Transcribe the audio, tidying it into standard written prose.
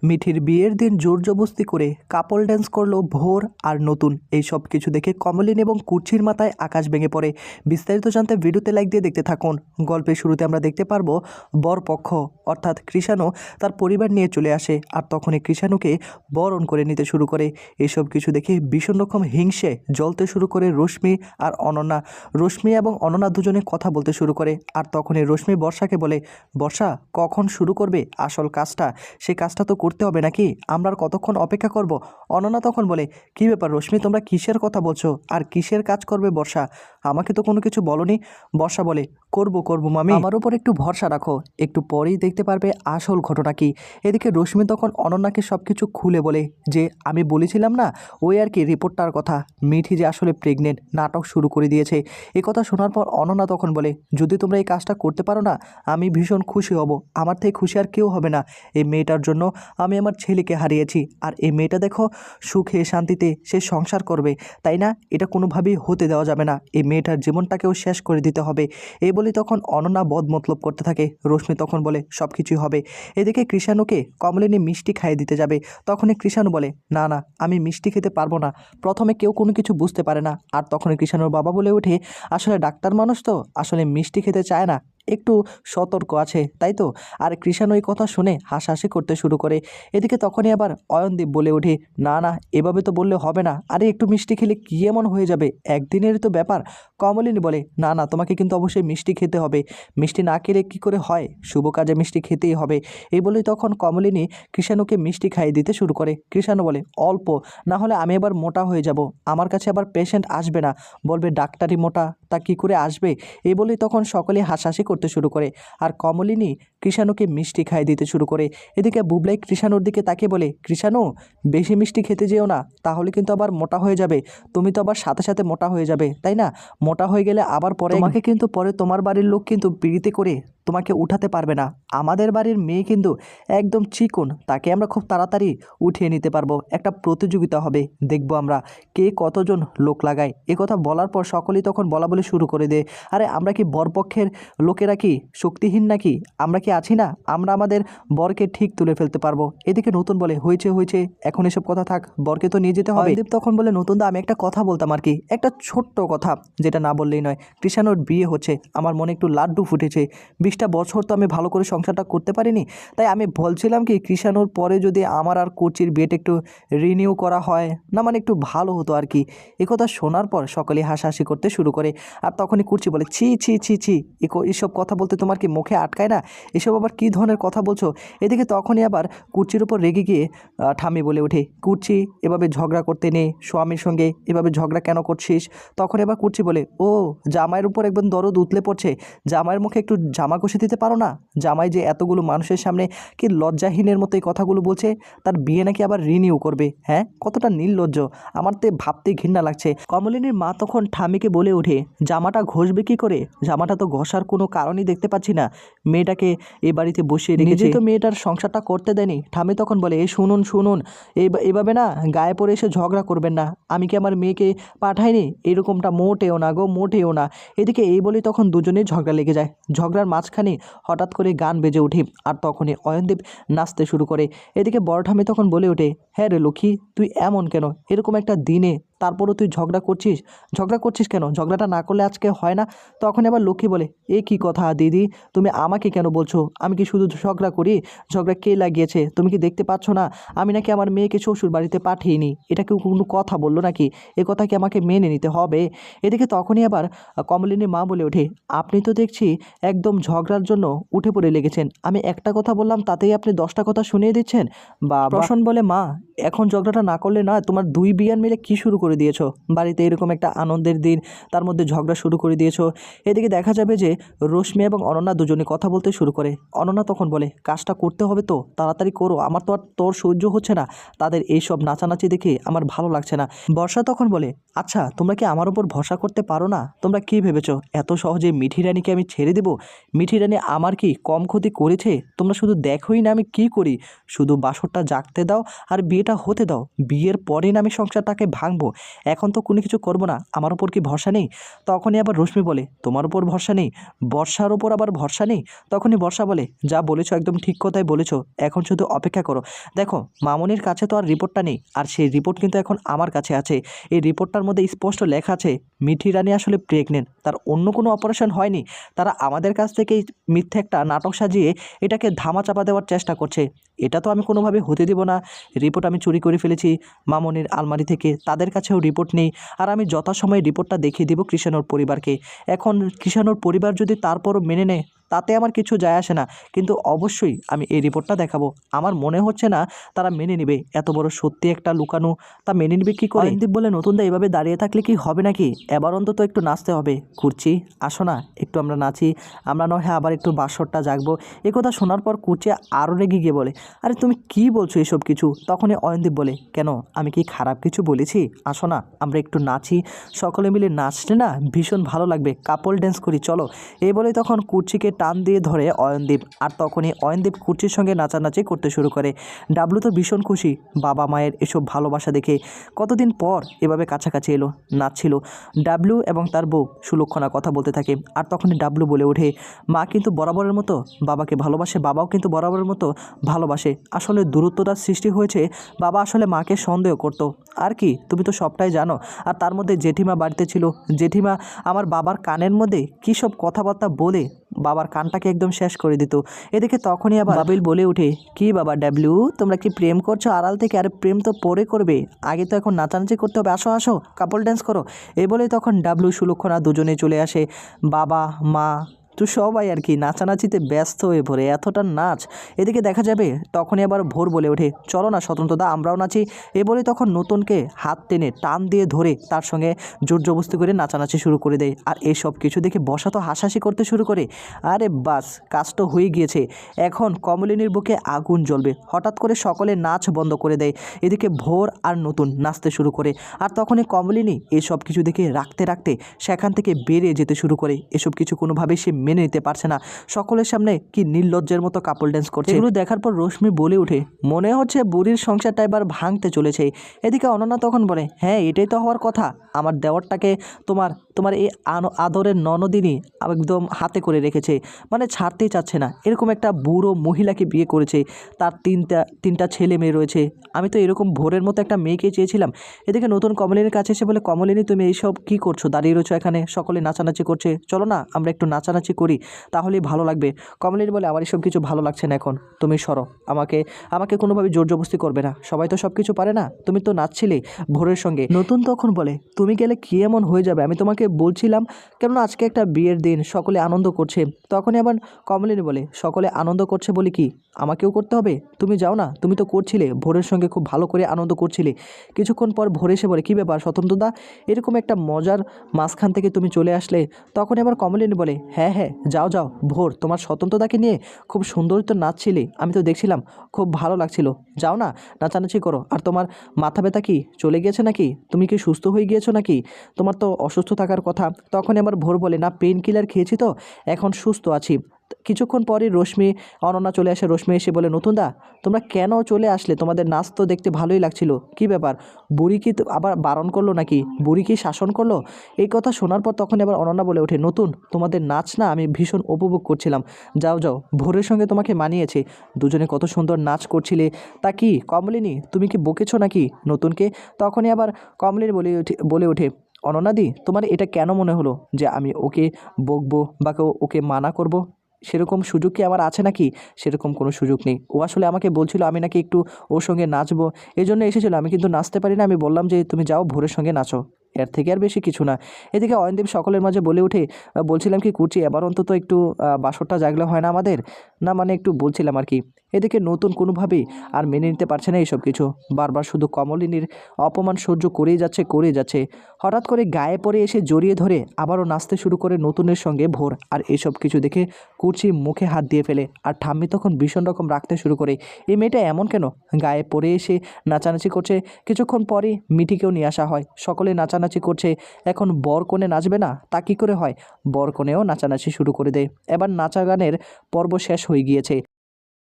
মিঠির বিয়ের দিন জোর জবস্তি করে কাপল ড্যান্স করলো ভোর আর নতুন। এই সব কিছু দেখে কমলিনী এবং কুর্চির মাথায় আকাশ ভেঙে পড়ে। বিস্তারিত জানতে ভিডিওতে লাইক দিয়ে দেখতে থাকুন। গল্পের শুরুতে আমরা দেখতে পারবো বরপক্ষ অর্থাৎ কৃষাণু তার পরিবার নিয়ে চলে আসে, আর তখনই কৃষাণুকে বরণ করে নিতে শুরু করে। এসব কিছু দেখে ভীষণ রকম হিংসে জ্বলতে শুরু করে রশ্মি আর অনন্যা। রশ্মি এবং অনন্যা দুজনে কথা বলতে শুরু করে, আর তখনই রশ্মি বর্ষাকে বলে, বর্ষা কখন শুরু করবে আসল কাজটা? সেই কাজটা তো করতে হবে নাকি? আমরা আর কতক্ষণ অপেক্ষা করব? অনন্যা তখন বলে, কী ব্যাপার রশ্মি, তোমরা কিসের কথা বলছো আর কিসের কাজ করবে? বর্ষা, আমাকে তো কোনো কিছু বলনি। বর্ষা বলে, করব মামি, আমার উপর একটু ভরসা রাখো, একটু পরেই দেখতে পারবে আসল ঘটনা কি। এদিকে রশ্মি তখন অনন্যাকে সব কিছু খুলে বলে যে, আমি বলেছিলাম না ওই আর কি রিপোর্টটার কথা, মিঠি যে আসলে প্রেগনেন্ট, নাটক শুরু করে দিয়েছে। এই কথা শোনার পর অনন্যা তখন বলে, যদি তোমরা এই কাজটা করতে পারো না আমি ভীষণ খুশি হব, আমার থেকে খুশি আর কেউ হবে না। এই মেয়েটার জন্য আমি আমার ছেলেকে হারিয়েছি, আর এই মেয়েটা দেখো সুখে শান্তিতে সে সংসার করবে, তাই না? এটা কোনোভাবেই হতে দেওয়া যাবে না, এই মেয়েটার জীবনটাকেও শেষ করে দিতে হবে। এই বলে তখন অনন্যা বদ মতলব করতে থাকে। রশ্মি তখন বলে, সব কিছুই হবে। এদিকে কৃষাণুকে কমলিনী মিষ্টি খাইয়ে দিতে যাবে, তখনই কৃষাণু বলে, না না, আমি মিষ্টি খেতে পারবো না। প্রথমে কেউ কোনো কিছু বুঝতে পারে না, আর তখনই কৃষাণুর বাবা বলে ওঠে, আসলে ডাক্তার মানুষ তো আসলে মিষ্টি খেতে চায় না, একটু সতর্ক আছে, তাই তো। আর কৃষাণু এই কথা শুনে হাসাহাসি করতে শুরু করে। এদিকে তখনই আবার অয়নদীপ বলে ওঠে, না না, এভাবে তো বললে হবে না, আরে একটু মিষ্টি খেলে কী এমন হয়ে যাবে, একদিনেরই তো ব্যাপার। কমলিনী বলে, না না, তোমাকে কিন্তু অবশ্যই মিষ্টি খেতে হবে, মিষ্টি না খেলে কী করে হয়, শুভ কাজে মিষ্টি খেতেই হবে। এই বলেই তখন কমলিনী কৃষাণুকে মিষ্টি খাইয়ে দিতে শুরু করে। কৃষাণু বলে, অল্প, না হলে আমি এবার মোটা হয়ে যাব, আমার কাছে আবার পেশেন্ট আসবে না, বলবে ডাক্তারি মোটা, তা কি করে আসবে। এই বলেই তখন সকলে হাসাহাসি করতে শুরু করে, আর কমলিনী কৃষাণুকে মিষ্টি খাইয়ে দিতে শুরু করে। এদিকে বুবলাই কৃষাণুর দিকে তাকে বলে, কৃষাণু বেশি মিষ্টি খেতে যেও না, তাহলে কিন্তু আবার মোটা হয়ে যাবে, তুমি তো আবার সাথে সাথে মোটা হয়ে যাবে, তাই না? মোটা হয়ে গেলে আবার পরে তোমাকে কিন্তু পরে তোমার বাড়ির লোক কিন্তু পিড়িতে করে তোমাকে উঠাতে পারবে না। আমাদের বাড়ির মেয়ে কিন্তু একদম চিকন, তাকে আমরা খুব তাড়াতাড়ি উঠিয়ে নিতে পারবো। একটা প্রতিযোগিতা হবে, দেখবো আমরা কে কতজন লোক লাগায়। কথা বলার পর সকলেই তখন বলা বলে শুরু করে দেয়, আরে আমরা কি বরপক্ষের লোকেরা কি শক্তিহীন নাকি? আমরা কি আছি না? আমরা আমাদের বরকে ঠিক তুলে ফেলতে পারবো। এদিকে নতুন বলে, হয়েছে হয়েছে, এখন এসব কথা থাক, বরকে তো নিয়ে যেতে হবে। দীপ তখন বলে, নতুন দা আমি একটা কথা বলতাম আর কি, একটা ছোট্ট কথা, যেটা না বললেই নয়। কৃষাণুর বিয়ে হচ্ছে, আমার মনে একটু লাড্ডু ফুটেছে। 20টা বছর তো আমি ভালো করে সংসারটা করতে পারিনি, তাই আমি বলছিলাম কি, কৃষাণুর পরে যদি আমার আর কুচির বিয়েটা একটু রিনিউ করা হয় না, মানে একটু ভালো হতো আর কি। একথা শোনার পর সকলে হাসাহাসি করতে শুরু করে, আর তখনই কুর্চি বলে, ছি ছি ছি ছি, এসব কথা বলতে তোমার কি মুখে আটকায় না? এসব আবার কী ধরনের কথা বলছো? এদিকে তখনই আবার কুর্চির উপর রেগে গিয়ে ঠামি বলে ওঠে, কুর্চি এভাবে ঝগড়া করতে নেই, স্বামীর সঙ্গে এভাবে ঝগড়া কেন করছিস? তখন এবার কুর্চি বলে, ও জামাইয়ের উপর একদম দরদ উতলে পড়ছে, জামাইয়ের মুখে একটু জামা কষে দিতে পারো না? জামাই যে এতগুলো মানুষের সামনে কি লজ্জাহীনের মতো এই কথাগুলো বলছে, তার বিয়ে নাকি আবার রিনিউ করবে, হ্যাঁ? কতটা নির্লজ্জ, আমার তো ভাবতে ঘৃণা লাগছে। কমলিনীর মা তখন ঠামিকে বলে ওঠে, জামাটা ঘষবে কি করে? জামাটা তো ঘষার কোনো কারণই দেখতে পাচ্ছি না, মেয়েটাকে এ বাড়িতে বসিয়ে রেখেছে, তো মেয়েটার সংসারটা করতে দেয়নি। ঠামি তখন বলে, এই শুনুন শুনুন, এভাবে না গায়ে পড়ে এসে ঝগড়া করবেন না, আমি কি আমার মেয়েকে পাঠাইনি? এরকমটা মোটেও না গো, মোটেও না। এদিকে এই বলেই তখন দুজনেই ঝগড়া লেগে যায়। ঝগড়ার মাঝখানে হঠাৎ করে গান বেজে ওঠে, আর তখনই অয়নদীপ নাচতে শুরু করে। এদিকে বড় ঠামি তখন বলে ওঠে, হ্যাঁ রে লক্ষ্মী, তুই এমন কেন এরকম একটা দিনে, তারপরও তুই ঝগড়া করছিস কেন? ঝগড়াটা না করলে আজকে হয় না? তখন আবার লক্ষ্মী বলে, এ কি কথা দিদি, তুমি আমাকে কেন বলছো? আমি কি শুধু ঝগড়া করি? ঝগড়া কে লাগিয়েছে? তুমি কি দেখতে পাচ্ছ না আমি নাকি আমার মেয়েকে শ্বশুর বাড়িতে পাঠিয়েনি? এটা কি কোনো কথা বললো নাকি? এ কথা কি আমাকে মেনে নিতে হবে? এদিকে তখনই আবার কমলিনীর মা বলে ওঠে, আপনি তো দেখছি একদম ঝগড়ার জন্য উঠে পড়ে লেগেছেন, আমি একটা কথা বললাম তাতেই আপনি 10টা কথা শুনিয়ে দিচ্ছেন। বা প্রসন বলে, মা এখন ঝগড়াটা না করলে না, তোমার দুই বিয়ান মিলে কি শুরু করে দিয়েছো বাড়িতে? এরকম একটা আনন্দের দিন, তার মধ্যে ঝগড়া শুরু করে দিয়েছো। এদিকে দেখা যাবে যে রশ্মি এবং অনন্যা দুজনে কথা বলতে শুরু করে। অনন্যা তখন বলে, কাজটা করতে হবে তো, তাড়াতাড়ি করো, আমার তো আর তোর সহ্য হচ্ছে না, তাদের এইসব নাচানাচি দেখে আমার ভালো লাগছে না। বর্ষা তখন বলে, আচ্ছা তোমরা কি আমার উপর ভরসা করতে পারো না? তোমরা কি ভেবেছো এত সহজে মিঠি রানীকে আমি ছেড়ে দেবো? মিঠি রানী আমার কি কম ক্ষতি করেছে? তোমরা শুধু দেখোই না আমি কি করি, শুধু বাসরটা জাগতে দাও আর বিয়েটা হতে দাও, বিয়ের পরে না আমি সংসারটাকে ভাঙবো, এখন তো কোনো কিছু করবো না, আমার ওপর কি ভরসা নেই? তখনই আবার রশ্মি বলে, তোমার ওপর ভরসা নেই? বর্ষার ওপর আবার ভরসা নেই? তখনই বর্ষা বলে, যা বলেছো একদম ঠিক কথাই বলেছো, এখন শুধু অপেক্ষা করো। দেখো মামনির কাছে তো আর রিপোর্টটা নেই, আর সেই রিপোর্ট কিন্তু এখন আমার কাছে আছে। এই রিপোর্টটার মধ্যে স্পষ্ট লেখা আছে মিঠি রানী আসলে প্রেগনেন্ট, তার অন্য কোনো অপারেশন হয়নি। তারা আমাদের কাছ থেকেই মিথ্যে একটা নাটক সাজিয়ে এটাকে ধামাচাপা দেওয়ার চেষ্টা করছে। এটা তো আমি কোনোভাবে হতে দেব না। রিপোর্ট আমি চুরি করে ফেলেছি মামনির আলমারি থেকে, তাদের কাছেও রিপোর্ট নেই। আর আমি যথাসময়ে রিপোর্টটা দেখিয়ে দেবো কৃষাণুর পরিবারকে। এখন কৃষাণুর পরিবার যদি তারপরও মেনে নেয় তাতে আমার কিছু যায় আসে না, কিন্তু অবশ্যই আমি এই রিপোর্টটা দেখাবো। আমার মনে হচ্ছে না তারা মেনে নেবে, এত বড় সত্যি একটা লুকানো, তা মেনে নেবে কী করে? অয়নদীপ বলে, নতুনদা এভাবে দাঁড়িয়ে থাকলে কি হবে নাকি? এবার অন্তত একটু নাচতে হবে। কুর্চি আসো না, একটু আমরা নাচি, আমরা নয় হ্যাঁ আবার একটু বাসরটা জাগবো। এ কথা শোনার পর কুর্চি আরও রেগে গিয়ে বলে, আরে তুমি কি বলছো এসব কিছু? তখনই অয়নদীপ বলে, কেন আমি কি খারাপ কিছু বলেছি? আসো না আমরা একটু নাচি, সকলে মিলে নাচলে না ভীষণ ভালো লাগবে, কাপল ড্যান্স করি চলো। এই বলেই তখন কুর্চিকে টান দিয়ে ধরে অয়নদীপ, আর তখনই অয়নদীপ কুর্চির সঙ্গে নাচানাচি করতে শুরু করে। ডাবলু তো ভীষণ খুশি বাবা মায়ের এসব ভালোবাসা দেখে, কতদিন পর এভাবে কাছাকাছি এলো, নাচছিল। ডাবলু এবং তার বউ সুলক্ষণা কথা বলতে থাকে, আর তখনই ডাবলু বলে ওঠে, মা কিন্তু বরাবরের মতো বাবাকে ভালোবাসে, বাবাও কিন্তু বরাবরের মতো ভালোবাসে। আসলে দূরত্বটার সৃষ্টি হয়েছে, বাবা আসলে মাকে সন্দেহ করতো আর কি, তুমি তো সবটাই জানো। আর তার মধ্যে জেঠিমা বাড়িতে ছিল, জেঠিমা আমার বাবার কানের মধ্যে কী সব কথাবার্তা বলে বাবার কানটাকে একদম শেষ করে দিত। এদিকে তখনই আবার বাবিল বলে ওঠে, কি বাবা ডাবলু তোমরা কি প্রেম করছো আড়াল থেকে? আরে প্রেম তো পরে করবে, আগে তো এখন নাচানাচি করতে হবে, আসো আসো কাপল ড্যান্স করো। এই বলেই তখন ডাবলু সুলক্ষণা দুজনে চলে আসে, বাবা মা তো সবাই আর কি নাচানাচিতে ব্যস্ত হয়ে পড়ে, এতটা নাচ। এদিকে দেখা যাবে তখনই আবার ভোর বলে ওঠে, চলো না স্বতন্ত্রদা আমরাও নাচি। এ বলে তখন নতুনকে হাত টেনে টান দিয়ে ধরে তার সঙ্গে জোর জবস্তি করে নাচানাচি শুরু করে দেয়। আর এসব কিছু দেখে বসা তো হাসাহাসি করতে শুরু করে। আরে বাস, কাজ তো হয়ে গিয়েছে, এখন কমলিনীর বুকে আগুন জ্বলবে। হঠাৎ করে সকলে নাচ বন্ধ করে দেয়। এদিকে ভোর আর নতুন নাচতে শুরু করে, আর তখনই কমলিনী এসব কিছু দেখে রাখতে রাখতে সেখান থেকে বেরিয়ে যেতে শুরু করে। এসব কিছু কোনোভাবেই সে মেনে নিতে পারছে না, সকলের সামনে কি নির্লজ্জের মতো কাপল ড্যান্স করছে। এগুলো দেখার পর রশ্মি বলে ওঠে, মনে হচ্ছে বুড়ির সংসারটা এবার ভাঙতে চলেছে। এদিকে অনন্যা তখন বলে, হ্যাঁ এটাই তো হওয়ার কথা, আমার দেওয়ারটাকে তোমার তোমার এই আদরের ননদিনী একদম হাতে করে রেখেছে, মানে ছাড়তেই চাচ্ছে না। এরকম একটা বুড়ো মহিলাকে বিয়ে করেছে, তার তিনটা ছেলে মেয়ে রয়েছে। আমি তো এরকম ভোরের মতো একটা মেয়েকে চেয়েছিলাম। এদিকে নতুন কমলিনীর কাছে এসে বলে, কমলিনী তুমি এইসব কি করছো, দাঁড়িয়ে রয়েছো এখানে, সকলে নাচানাচি করছে, চলো না আমরা একটু নাচানাচি করি, তাহলেই ভালো লাগবে। কমলিনী বলে, আমার এসব কিছু ভালো লাগছে না এখন, তুমি সরো, আমাকে আমাকে কোনোভাবে জোর জবস্তি করবে না, সবাই তো সব কিছু পারে না, তুমি তো নাচছিলে ভোরের সঙ্গে। নতুন তখন বলে, তুমি গেলে কি এমন হয়ে যাবে, আমি তোমাকে বলছিলাম, কেননা আজকে একটা বিয়ের দিন, সকলে আনন্দ করছে। তখনই আবার কমলিনী বলে, সকলে আনন্দ করছে বলে কি আমাকেও করতে হবে? তুমি যাও না, তুমি তো করছিলে ভোরের সঙ্গে, খুব ভালো করে আনন্দ করছিলে। কিছুক্ষণ পর ভোর এসে বলে, কী ব্যাপার স্বতন্ত্রদা, এরকম একটা মজার মাঝখান থেকে তুমি চলে আসলে? তখন আবার কমলিনী বলে, হ্যাঁ হ্যাঁ যাও যাও ভোর, তোমার স্বতন্ত্রতাকে নিয়ে খুব সুন্দর তো নাচছিলে, আমি তো দেখছিলাম, খুব ভালো লাগছিল, যাও না নাচানাচি করো। আর তোমার মাথা ব্যথা কি চলে গিয়েছে নাকি? তুমি কি সুস্থ হয়ে গিয়েছো নাকি? তোমার তো অসুস্থ থাকার কথা। তখন আবার ভোর বলে, না পেন কিলার খেয়েছি তো এখন সুস্থ আছি। কিছুক্ষণ পরই রশ্মি অনন্যা চলে আসে। রশ্মি এসে বলে, নতুনদা তোমরা কেন চলে আসলে? তোমাদের নাচ তো দেখতে ভালোই লাগছিল, কি ব্যাপার, বুড়ি কি আবার বারণ করলো নাকি? বুড়ি কি শাসন করলো? এই কথা শোনার পর তখন আবার অনন্যা বলে ওঠে, নতুন তোমাদের নাচ না আমি ভীষণ উপভোগ করছিলাম, যাও যাও ভোরের সঙ্গে তোমাকে মানিয়েছে, দুজনে কত সুন্দর নাচ করছিলে। তা কি কমলিনী তুমি কি বকেছো নাকি নতুনকে? তখনই আবার কমলিনী বলে ওঠে, অনন্যাদি তোমার এটা কেন মনে হলো যে আমি ওকে বকবো বা ওকে মানা করব? সেরকম সুযোগ কি আমার আছে নাকি? সেরকম কোনো সুযোগ নেই। ও আসলে আমাকে বলছিল আমি নাকি একটু ওর সঙ্গে নাচবো, এই জন্য এসেছিলো। আমি কিন্তু নাচতে পারি না, আমি বললাম যে তুমি যাও ভোরের সঙ্গে নাচো, এর থেকে আর বেশি কিছু না। এদিকে অয়নদীপ সকলের মাঝে বলে ওঠে, বলছিলাম কি কুচি এবার অন্তত একটু বাসরটা জাগলে হয় না আমাদের? না মানে একটু বলছিলাম আর কি। এদিকে নতুন কোনোভাবেই আর মেনে নিতে পারছে না এইসব কিছু, বারবার শুধু কমলিনীর অপমান সহ্য করেই যাচ্ছে। হঠাৎ করে গায়ে পড়ে এসে জড়িয়ে ধরে আবারও নাচতে শুরু করে নতুনের সঙ্গে ভোর। আর এসব কিছু দেখে কুচি মুখে হাত দিয়ে ফেলে, আর ঠাম্মি তখন ভীষণ রকম রাখতে শুরু করে, এই মেয়েটা এমন কেন, গায়ে পড়ে এসে নাচানাচি করছে। কিছুক্ষণ পরই মিঠিকেও নিয়ে আসা হয়, সকলে নাচানাচি করছে। এখন বর কনে নাচবে না তা কী করে হয়? বর কনেও নাচানাচি শুরু করে দেয়। এবার নাচা গানের পর্ব শেষ হয়ে গিয়েছে।